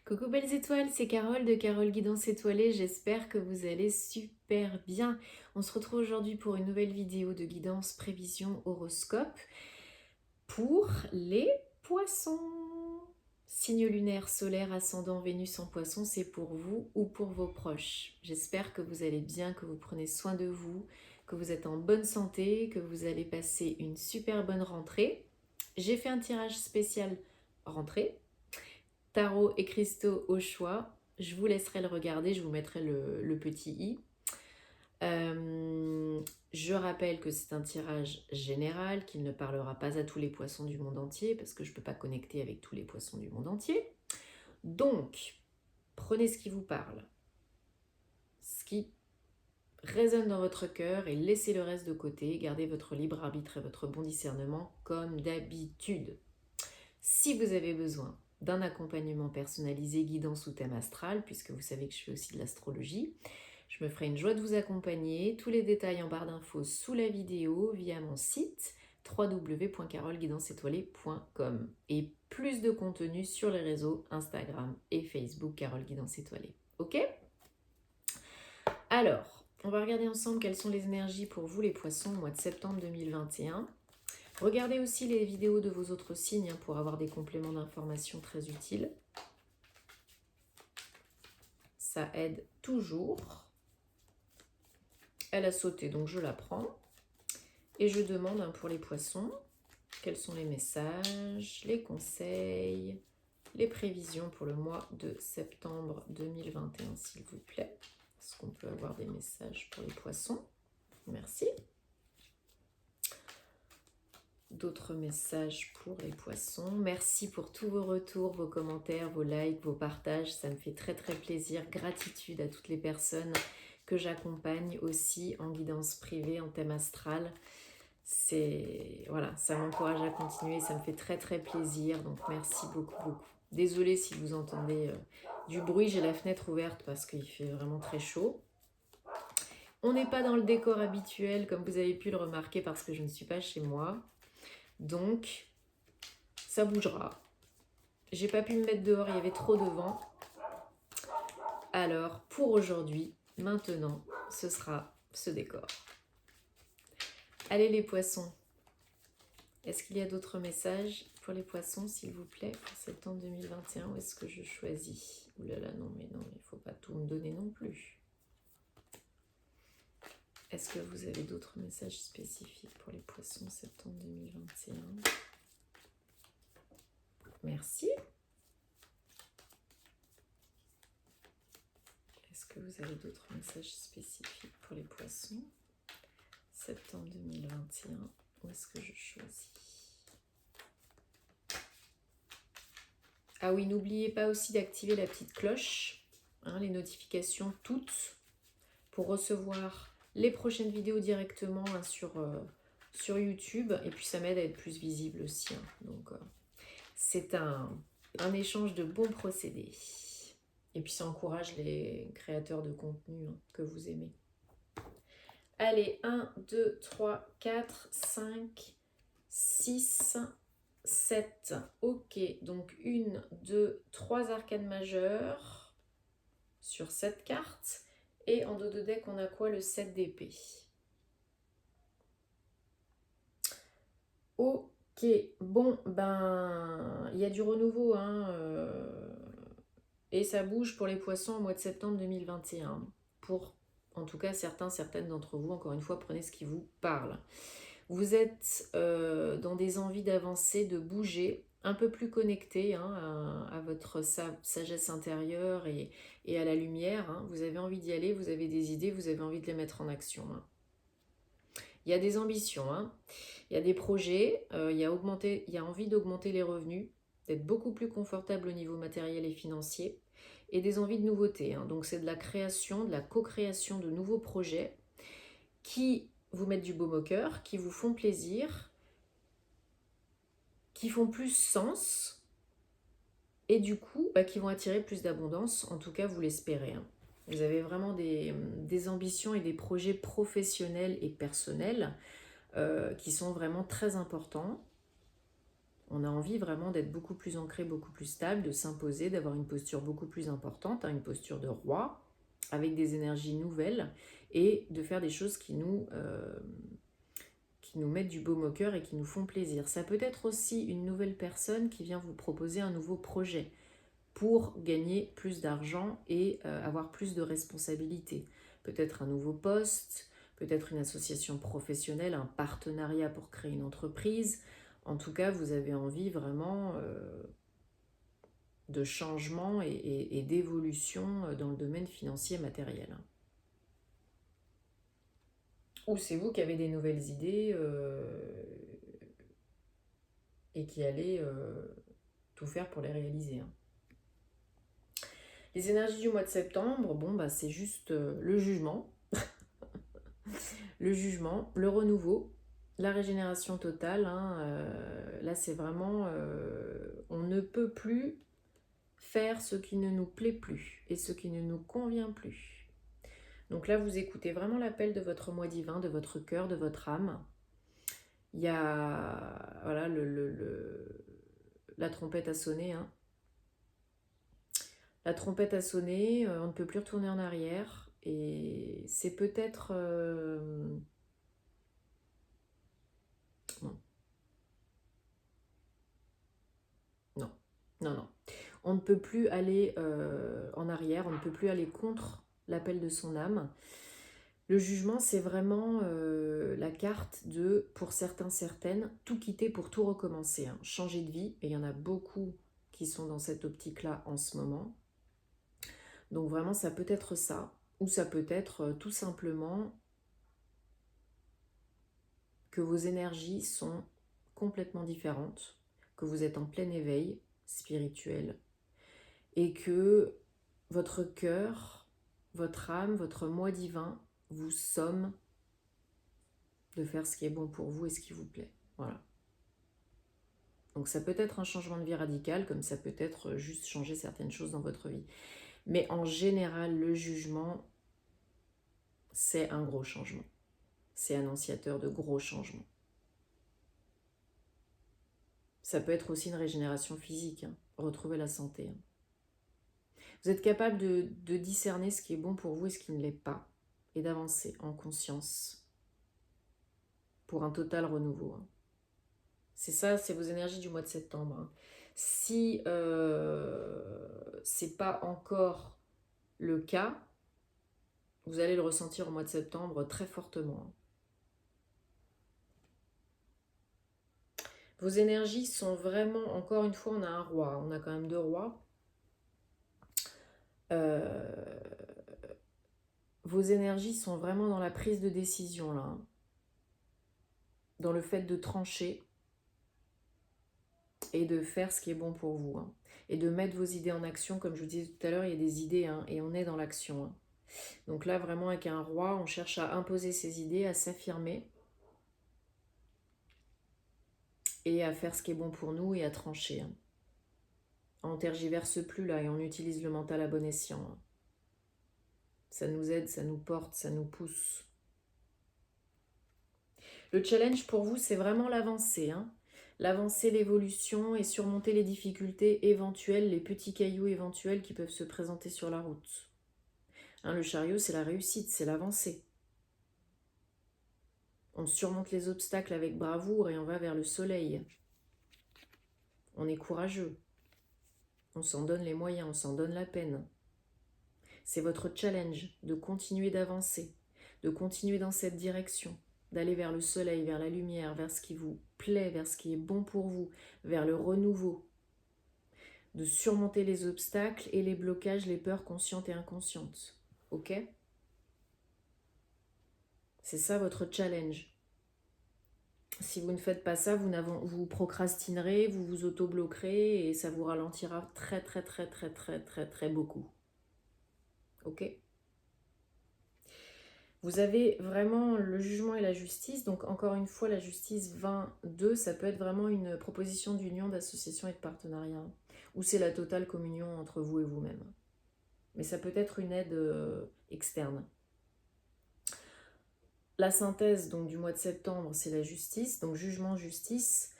Coucou belles étoiles, c'est Carole de Carole Guidance Étoilée, j'espère que vous allez super bien. On se retrouve aujourd'hui pour une nouvelle vidéo de guidance prévision horoscope pour les poissons. Signe lunaire, solaire, ascendant, Vénus en poisson, c'est pour vous ou pour vos proches. J'espère que vous allez bien, que vous prenez soin de vous, que vous êtes en bonne santé, que vous allez passer une super bonne rentrée. J'ai fait un tirage spécial rentrée. Tarot et cristaux au choix. Je vous laisserai le regarder, je vous mettrai le petit i. Je rappelle que c'est un tirage général, qu'il ne parlera pas à tous les poissons du monde entier, parce que je ne peux pas connecter avec tous les poissons du monde entier. Donc, prenez ce qui vous parle, ce qui résonne dans votre cœur, et laissez le reste de côté. Gardez votre libre arbitre et votre bon discernement comme d'habitude. Si vous avez besoin d'un accompagnement personnalisé, guidance ou thème astral, puisque vous savez que je fais aussi de l'astrologie, je me ferai une joie de vous accompagner. Tous les détails en barre d'infos sous la vidéo via mon site www.caroleguidanceétoilée.com et plus de contenu sur les réseaux Instagram et Facebook Carole Guidance Étoilée. Ok? Alors, on va regarder ensemble quelles sont les énergies pour vous les poissons au mois de septembre 2021. Regardez aussi les vidéos de vos autres signes pour avoir des compléments d'informations très utiles. Ça aide toujours. Elle a sauté, donc je la prends. Et je demande pour les poissons, quels sont les messages, les conseils, les prévisions pour le mois de septembre 2021, s'il vous plaît. Est-ce qu'on peut avoir des messages pour les poissons? Merci. D'autres messages pour les poissons. Merci pour tous vos retours, vos commentaires, vos likes, vos partages. Ça me fait très très plaisir. Gratitude à toutes les personnes que j'accompagne aussi en guidance privée, en thème astral. Voilà, ça m'encourage à continuer. Ça me fait très très plaisir. Donc merci beaucoup beaucoup. Désolée si vous entendez du bruit. J'ai la fenêtre ouverte parce qu'il fait vraiment très chaud. On n'est pas dans le décor habituel comme vous avez pu le remarquer parce que je ne suis pas chez moi. Donc, ça bougera. J'ai pas pu me mettre dehors, il y avait trop de vent. Alors, pour aujourd'hui, maintenant, ce sera ce décor. Allez les poissons. Est-ce qu'il y a d'autres messages pour les poissons, s'il vous plaît, pour septembre 2021? Où est-ce que je choisis? Ouh là là, non, mais il ne faut pas tout me donner non plus. Est-ce que vous avez d'autres messages spécifiques pour les poissons septembre 2021? Merci. Est-ce que vous avez d'autres messages spécifiques pour les poissons septembre 2021? Où est-ce que je choisis? Ah oui, n'oubliez pas aussi d'activer la petite cloche, les notifications toutes, pour recevoir les prochaines vidéos directement sur YouTube. Et puis ça m'aide à être plus visible aussi. Donc c'est un échange de bons procédés. Et puis ça encourage les créateurs de contenu que vous aimez. Allez, 1, 2, 3, 4, 5, 6, 7. Ok, donc 1, 2, 3 arcanes majeures sur cette carte. Et en dos de deck, on a quoi? Le 7 d'épée. Ok, bon, ben, il y a du renouveau, et ça bouge pour les poissons au mois de septembre 2021. Pour, en tout cas, certaines d'entre vous, encore une fois, prenez ce qui vous parle. Vous êtes dans des envies d'avancer, de bouger, un peu plus connecté à votre sagesse intérieure et à la lumière. Vous avez envie d'y aller, vous avez des idées, vous avez envie de les mettre en action. Il y a des ambitions, il y a des projets, il y a envie d'augmenter les revenus, d'être beaucoup plus confortable au niveau matériel et financier, et des envies de nouveautés. Donc c'est de la création, de la co-création de nouveaux projets qui vous mettent du baume au cœur, qui vous font plaisir, qui font plus sens, et du coup, qui vont attirer plus d'abondance, en tout cas vous l'espérez. Vous avez vraiment des ambitions et des projets professionnels et personnels qui sont vraiment très importants. On a envie vraiment d'être beaucoup plus ancré, beaucoup plus stable, de s'imposer, d'avoir une posture beaucoup plus importante, une posture de roi, avec des énergies nouvelles, et de faire des choses qui nous mettent du baume au cœur et qui nous font plaisir. Ça peut être aussi une nouvelle personne qui vient vous proposer un nouveau projet pour gagner plus d'argent et avoir plus de responsabilités. Peut-être un nouveau poste, peut-être une association professionnelle, un partenariat pour créer une entreprise. En tout cas, vous avez envie vraiment de changement et d'évolution dans le domaine financier et matériel. Ou c'est vous qui avez des nouvelles idées et qui allez tout faire pour les réaliser. Les énergies du mois de septembre, c'est juste le jugement, le renouveau, la régénération totale. Là, c'est vraiment, on ne peut plus faire ce qui ne nous plaît plus et ce qui ne nous convient plus. Donc là, vous écoutez vraiment l'appel de votre moi divin, de votre cœur, de votre âme. Il y a, voilà, la trompette a sonné. La trompette a sonné, on ne peut plus retourner en arrière. Et c'est peut-être... Non. On ne peut plus aller en arrière, on ne peut plus aller contre l'appel de son âme. Le jugement, c'est vraiment la carte de, pour certains, certaines, tout quitter pour tout recommencer. Changer de vie, et il y en a beaucoup qui sont dans cette optique-là en ce moment. Donc vraiment, ça peut être ça, ou ça peut être tout simplement que vos énergies sont complètement différentes, que vous êtes en plein éveil spirituel, et que votre cœur, votre âme, votre moi divin vous somme de faire ce qui est bon pour vous et ce qui vous plaît. Voilà. Donc ça peut être un changement de vie radical, comme ça peut être juste changer certaines choses dans votre vie. Mais en général, le jugement, c'est un gros changement. C'est annonciateur de gros changements. Ça peut être aussi une régénération physique, retrouver la santé. Vous êtes capable de discerner ce qui est bon pour vous et ce qui ne l'est pas, et d'avancer en conscience pour un total renouveau. C'est ça, c'est vos énergies du mois de septembre. Si c'est pas encore le cas, vous allez le ressentir au mois de septembre très fortement. Vos énergies sont vraiment, encore une fois, on a un roi, on a quand même 2 rois. Vos énergies sont vraiment dans la prise de décision, là. Dans le fait de trancher et de faire ce qui est bon pour vous. Et de mettre vos idées en action, comme je vous disais tout à l'heure, il y a des idées, et on est dans l'action. Donc là, vraiment, avec un roi, on cherche à imposer ses idées, à s'affirmer et à faire ce qui est bon pour nous et à trancher. On tergiverse plus là et on utilise le mental à bon escient. Ça nous aide, ça nous porte, ça nous pousse. Le challenge pour vous, c'est vraiment l'avancée. L'avancée, l'évolution et surmonter les difficultés éventuelles, les petits cailloux éventuels qui peuvent se présenter sur la route. Le chariot, c'est la réussite, c'est l'avancée. On surmonte les obstacles avec bravoure et on va vers le soleil. On est courageux. On s'en donne les moyens, on s'en donne la peine. C'est votre challenge de continuer d'avancer, de continuer dans cette direction, d'aller vers le soleil, vers la lumière, vers ce qui vous plaît, vers ce qui est bon pour vous, vers le renouveau, de surmonter les obstacles et les blocages, les peurs conscientes et inconscientes. Ok ? C'est ça votre challenge. Si vous ne faites pas ça, vous procrastinerez, vous vous auto-bloquerez et ça vous ralentira très beaucoup. Ok ? Vous avez vraiment le jugement et la justice. Donc encore une fois, la justice 22, ça peut être vraiment une proposition d'union, d'association et de partenariat. Ou c'est la totale communion entre vous et vous-même. Mais ça peut être une aide externe. La synthèse donc, du mois de septembre, c'est la justice. Donc jugement, justice.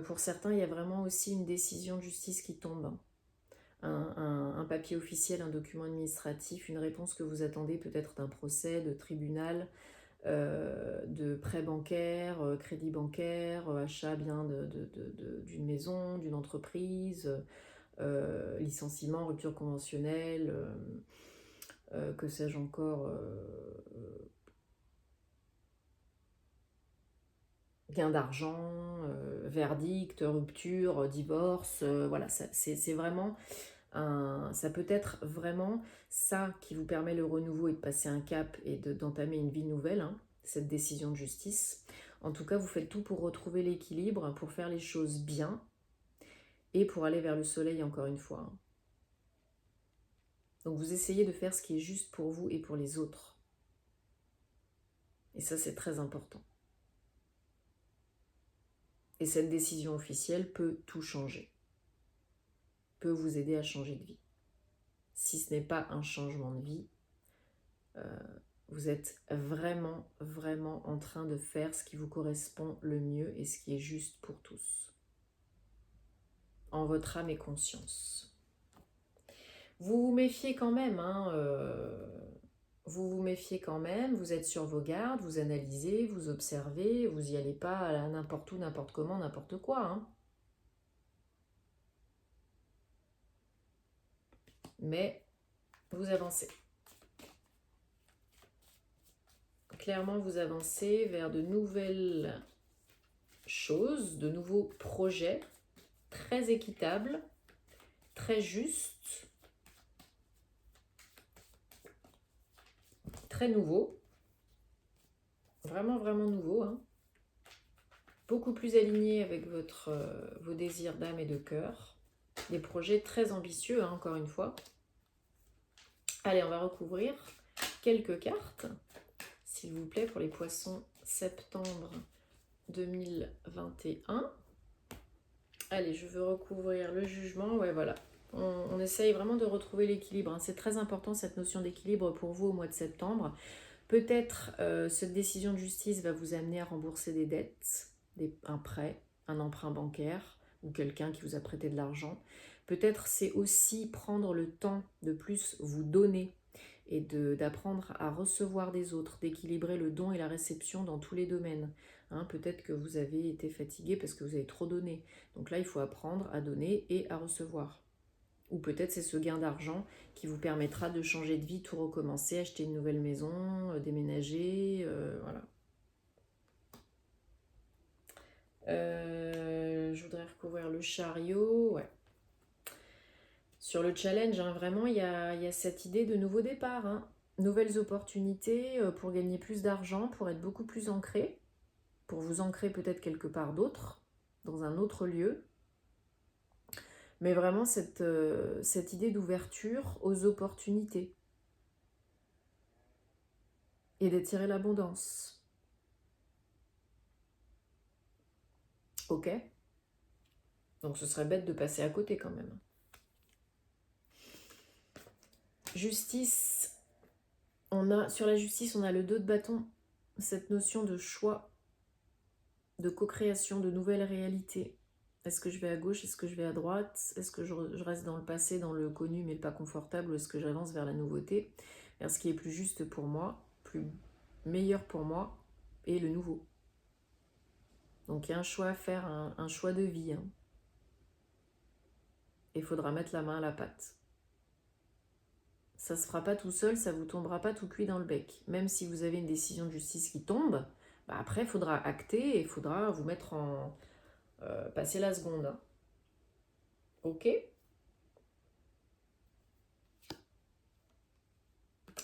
Pour certains, il y a vraiment aussi une décision de justice qui tombe. Un papier officiel, un document administratif, une réponse que vous attendez peut-être d'un procès, de tribunal, de prêt bancaire, crédit bancaire, achat bien d'une maison, d'une entreprise, licenciement, rupture conventionnelle, que sais-je encore, gain d'argent, verdict, rupture, divorce, voilà, c'est vraiment ça peut être vraiment ça qui vous permet le renouveau et de passer un cap et d'entamer une vie nouvelle, hein, cette décision de justice. En tout cas, vous faites tout pour retrouver l'équilibre, pour faire les choses bien et pour aller vers le soleil encore une fois. Donc vous essayez de faire ce qui est juste pour vous et pour les autres. Et ça, c'est très important. Et cette décision officielle peut tout changer, peut vous aider à changer de vie. Si ce n'est pas un changement de vie, vous êtes vraiment, vraiment en train de faire ce qui vous correspond le mieux et ce qui est juste pour tous, en votre âme et conscience. Vous vous méfiez quand même, hein, vous vous méfiez quand même, vous êtes sur vos gardes, vous analysez, vous observez, vous n'y allez pas à n'importe où, n'importe comment, n'importe quoi. Hein. Mais vous avancez. Clairement, vous avancez vers de nouvelles choses, de nouveaux projets très équitables, très justes, très nouveaux. Vraiment, vraiment nouveaux. Hein. Beaucoup plus alignés avec vos désirs d'âme et de cœur. Des projets très ambitieux, hein, encore une fois. Allez, on va recouvrir quelques cartes, s'il vous plaît, pour les poissons septembre 2021. Allez, je veux recouvrir le jugement. Ouais, voilà. On essaye vraiment de retrouver l'équilibre. Hein. C'est très important, cette notion d'équilibre pour vous au mois de septembre. Peut-être cette décision de justice va vous amener à rembourser des dettes, un prêt, un emprunt bancaire ou quelqu'un qui vous a prêté de l'argent. Peut-être c'est aussi prendre le temps de plus vous donner et d'apprendre à recevoir des autres, d'équilibrer le don et la réception dans tous les domaines. Hein, peut-être que vous avez été fatigué parce que vous avez trop donné. Donc là, il faut apprendre à donner et à recevoir. Ou peut-être c'est ce gain d'argent qui vous permettra de changer de vie, tout recommencer, acheter une nouvelle maison, déménager, voilà. Je voudrais recouvrir le chariot, ouais. Sur le challenge, hein, vraiment, il y a cette idée de nouveau départ. Hein. Nouvelles opportunités pour gagner plus d'argent, pour être beaucoup plus ancré, pour vous ancrer peut-être quelque part d'autre, dans un autre lieu. Mais vraiment cette idée d'ouverture aux opportunités et d'attirer l'abondance. Ok? Donc ce serait bête de passer à côté quand même. Justice. Sur la justice, on a le 2 de bâton. Cette notion de choix, de co-création, de nouvelles réalités. Est-ce que je vais à gauche? Est-ce que je vais à droite? Est-ce que je reste dans le passé, dans le connu mais pas confortable? Ou est-ce que j'avance vers la nouveauté? Vers ce qui est plus juste pour moi, plus meilleur pour moi et le nouveau. Donc il y a un choix à faire, un choix de vie. Hein. Il faudra mettre la main à la pâte. Ça ne se fera pas tout seul, ça ne vous tombera pas tout cuit dans le bec. Même si vous avez une décision de justice qui tombe, bah après il faudra acter et il faudra vous mettre en... passer la seconde. Hein. Ok?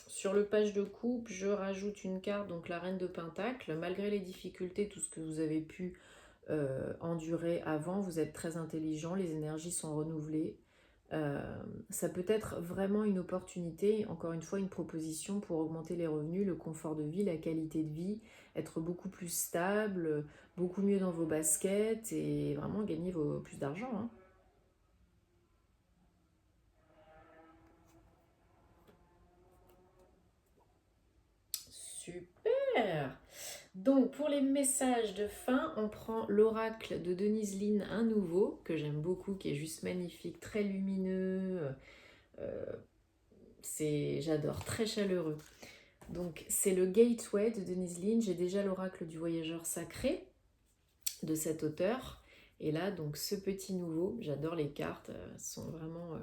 Sur le page de coupe, je rajoute une carte, donc la reine de Pentacle. Malgré les difficultés, tout ce que vous avez pu endurer avant, vous êtes très intelligent, les énergies sont renouvelées. Ça peut être vraiment une opportunité, encore une fois une proposition pour augmenter les revenus, le confort de vie, la qualité de vie, être beaucoup plus stable, beaucoup mieux dans vos baskets et vraiment gagner plus d'argent. Hein. Super! Donc, pour les messages de fin, on prend l'oracle de Denise Linn, un nouveau, que j'aime beaucoup, qui est juste magnifique, très lumineux. J'adore, très chaleureux. Donc, c'est le Gateway de Denise Linn. J'ai déjà l'oracle du voyageur sacré de cet auteur. Et là, donc, ce petit nouveau, j'adore les cartes, sont vraiment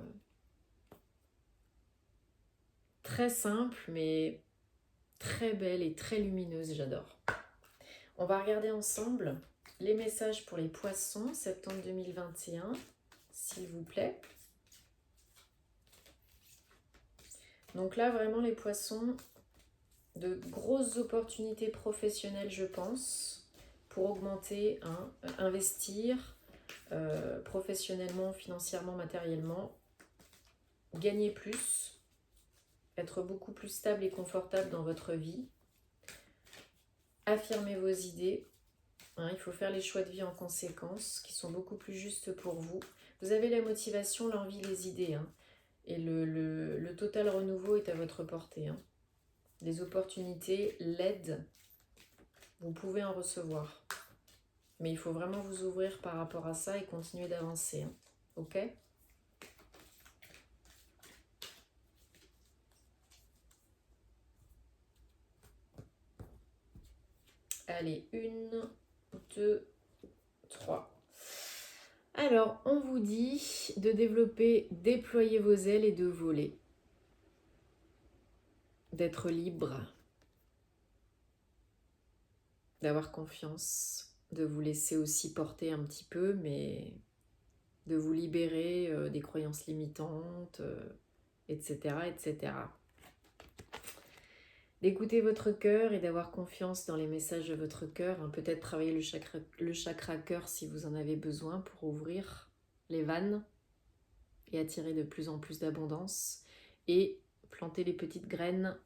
très simples, mais très belles et très lumineuses, j'adore. On va regarder ensemble les messages pour les poissons, septembre 2021, s'il vous plaît. Donc là, vraiment, les poissons, de grosses opportunités professionnelles, je pense, pour augmenter, investir professionnellement, financièrement, matériellement, gagner plus, être beaucoup plus stable et confortable dans votre vie, affirmer vos idées. Il faut faire les choix de vie en conséquence, qui sont beaucoup plus justes pour vous. Vous avez la motivation, l'envie, les idées. Et le total renouveau est à votre portée. Les opportunités, l'aide, vous pouvez en recevoir. Mais il faut vraiment vous ouvrir par rapport à ça et continuer d'avancer. Ok ? Allez, 1, 2, 3. Alors, on vous dit de développer, déployer vos ailes et de voler. D'être libre. D'avoir confiance. De vous laisser aussi porter un petit peu, mais de vous libérer des croyances limitantes, etc., etc. D'écouter votre cœur et d'avoir confiance dans les messages de votre cœur. Peut-être travailler le chakra cœur si vous en avez besoin pour ouvrir les vannes et attirer de plus en plus d'abondance. Et planter les petites graines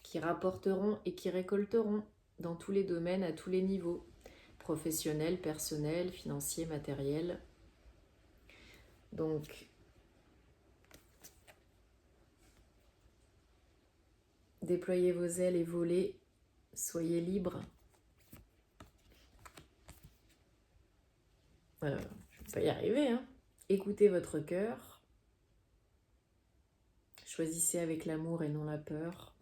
qui rapporteront et qui récolteront dans tous les domaines, à tous les niveaux. Professionnel, personnel, financier, matériel. Donc, déployez vos ailes et volez. Soyez libre. Je ne vais pas y arriver. Écoutez votre cœur. Choisissez avec l'amour et non la peur.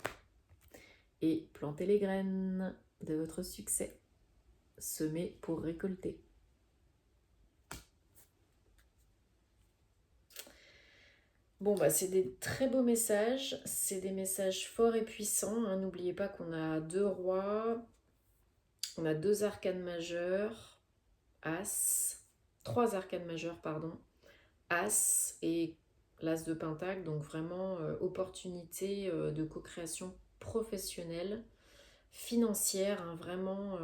Et plantez les graines de votre succès. Semez pour récolter. Bon, c'est des très beaux messages. C'est des messages forts et puissants. N'oubliez pas qu'on a 2 rois. On a 2 arcanes majeures. As. 3 arcanes majeures, pardon. As et l'As de Pentacle. Donc vraiment, opportunité de co-création professionnelle, financière. Vraiment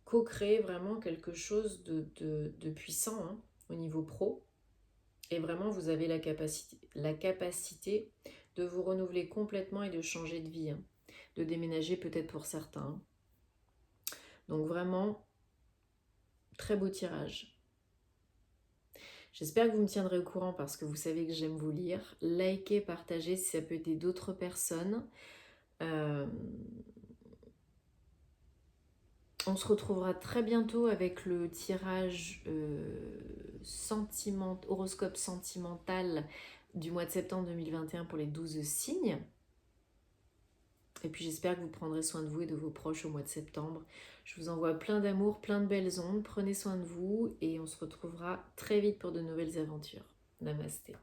co-créer vraiment quelque chose de puissant au niveau pro. Et vraiment, vous avez la capacité de vous renouveler complètement et de changer de vie. De déménager peut-être pour certains. Donc vraiment, très beau tirage. J'espère que vous me tiendrez au courant parce que vous savez que j'aime vous lire. Likez, partagez si ça peut aider d'autres personnes. On se retrouvera très bientôt avec le tirage horoscope sentimental du mois de septembre 2021 pour les 12 signes. Et puis j'espère que vous prendrez soin de vous et de vos proches au mois de septembre. Je vous envoie plein d'amour, plein de belles ondes. Prenez soin de vous et on se retrouvera très vite pour de nouvelles aventures. Namasté.